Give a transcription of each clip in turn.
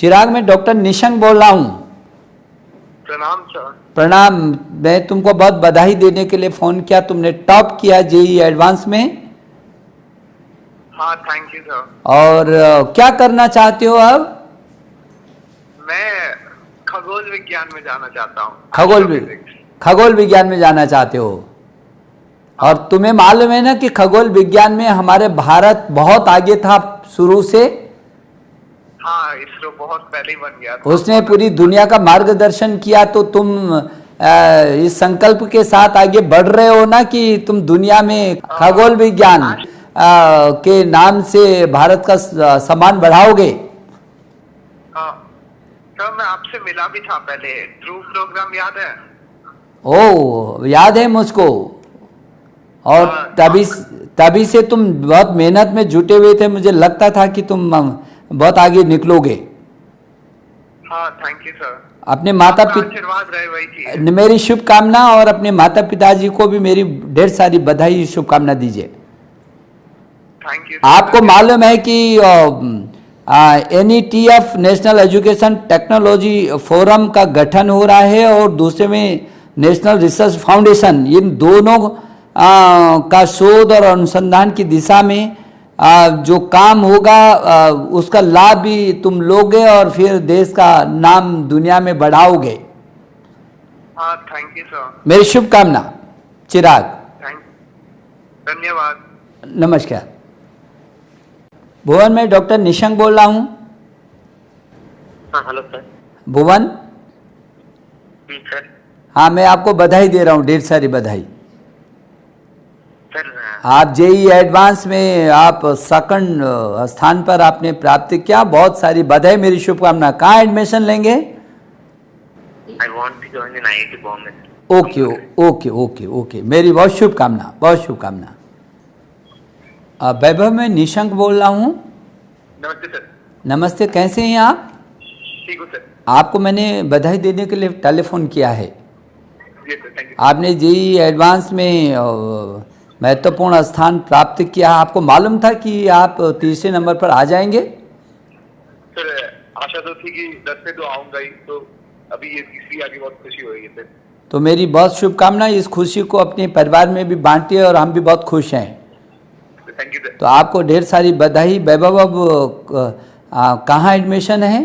चिराग, मैं डॉक्टर निशंक बोल रहा हूँ। प्रणाम सर। प्रणाम। मैं तुमको बहुत बधाई देने के लिए फ़ोन किया, तुमने टॉप किया जेई एडवांस में। हाँ, थैंक यू सर। और क्या करना चाहते हो अब? मैं खगोल विज्ञान में जाना चाहता हूँ। खगोल विज्ञान में जाना चाहते हो। और तुम्हें मालूम है ना कि खगोल विज्ञान में हमारे भारत बहुत आगे था शुरू से। हाँ, इसरो बहुत पहले ही बन गया था। उसने पूरी दुनिया का मार्गदर्शन किया, तो तुम इस संकल्प के साथ आगे बढ़ रहे हो ना कि तुम दुनिया में खगोल विज्ञान के नाम से भारत का सम्मान बढ़ाओगे। सर, मैं आपसे मिला भी था पहले, ध्रुव प्रोग्राम याद है? ओ, याद है मुझको। और तभी से तुम बहुत मेहनत में जुटे हुए थे, मुझे लगता था कि तुम बहुत आगे निकलोगे। हाँ, थैंक यू सर। अपने माता पिता आशीर्वाद रहे वही चीज। मेरी शुभकामना, और अपने माता पिताजी को भी मेरी ढेर सारी बधाई शुभकामना दीजिए। Thank you. आपको मालूम है कि NETF national education technology forum का गठन हो रहा है, और दूसरे में नेशनल रिसर्च फाउंडेशन, इन दोनों का शोध और अनुसंधान की दिशा में जो काम होगा उसका लाभ भी तुम लोगे, और फिर देश का नाम दुनिया में बढ़ाओगे। हाँ, थैंक यू सर। मेरी शुभकामना, चिराग। धन्यवाद। नमस्कार। भुवन, मैं डॉक्टर निशंक बोल रहा हूँ। हाँ, हेलो सर। भुवन? सर। हाँ, मैं आपको बधाई दे रहा हूँ, ढेर सारी बधाई। सर, आप जेई एडवांस में आप सेकंड स्थान पर आपने प्राप्त किया, बहुत सारी बधाई, मेरी शुभकामना। कहाँ एडमिशन लेंगे? I want to join in IIT Bombay. Okay okay okay okay, मेरी बहुत शुभकामना, बहुत शुभकामना। वैभव, मैं निशंक बोल रहा हूँ। नमस्ते सर। नमस्ते, कैसे हैं आप? ठीक हूँ सर। आपको मैंने बधाई देने के लिए टेलीफोन किया है। जी सर, थैंक यू। आपने जेई एडवांस में महत्वपूर्ण स्थान प्राप्त किया। आपको मालूम था कि आप तीसरे नंबर पर आ जाएंगे? सर, आशा तो थी कि 10 में तो आऊंगा ही, तो अभी ये तीसरी आगे बहुत खुशी हो रही है सर। तो मेरी बहुत शुभकामना, इस खुशी को अपने परिवार में भी बांटिए, और हम भी बहुत खुश हैं। Thank you sir. तो आपको ढेर सारी बधाई। वैभव, अब कहाँ एडमिशन है,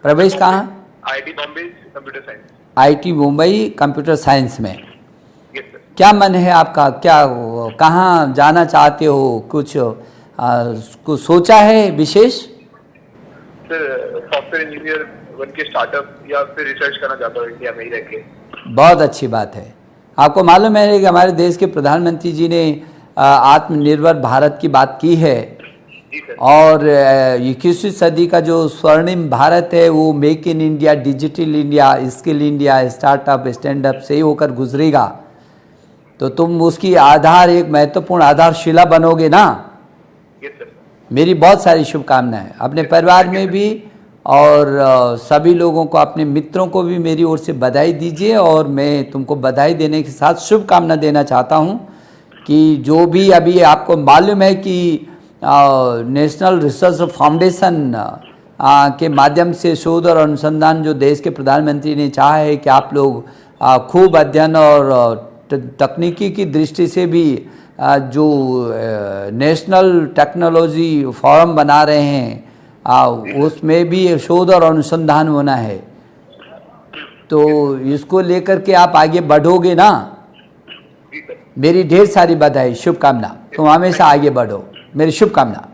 प्रवेश कहाँ? IIT Bombay computer science. IIT Mumbai computer science में। Yes sir. क्या मन है आपका, क्या कहाँ जाना चाहते हो? कुछ सोचा है विशेष? सर, सॉफ्टवेयर इंजीनियर बन के स्टार्टअप या फिर रिसर्च करना चाहता हूँ इंडिया में ही रह के। बहुत अच्छी बात है। आपको मालूम है कि हमारे देश के प्रधानमंत्री जी ने आत्मनिर्भर भारत की बात की है, और 21वीं सदी का जो स्वर्णिम भारत है वो make in India, digital India, skill India, startup, stand up से ही होकर गुजरेगा। तो तुम उसकी आधार, एक महत्वपूर्ण आधारशिला बनोगे ना। मेरी बहुत सारी शुभकामनाएं अपने परिवार में भी, और सभी लोगों को, अपने मित्रों को भी मेरी ओर से बधाई दीजिए। और मैं तुमको बधाई देने के साथ शुभकामना देना चाहता हूं कि जो भी अभी आपको मालूम है कि नेशनल रिसर्च फाउंडेशन के माध्यम से शोध और अनुसंधान जो देश के प्रधानमंत्री ने चाहा है कि आप लोग खूब अध्ययन और तकनीकी की दृष्टि से भी जो नेशनल टेक्नोलॉजी फोरम बना रहे हैं, उसमें भी शोध और अनुसंधान होना है। तो इसको लेकर के आप आगे बढ़ोगे ना। मेरी ढेर सारी बधाई, शुभकामना। तुम हमेशा आगे बढ़ो, मेरी शुभकामना।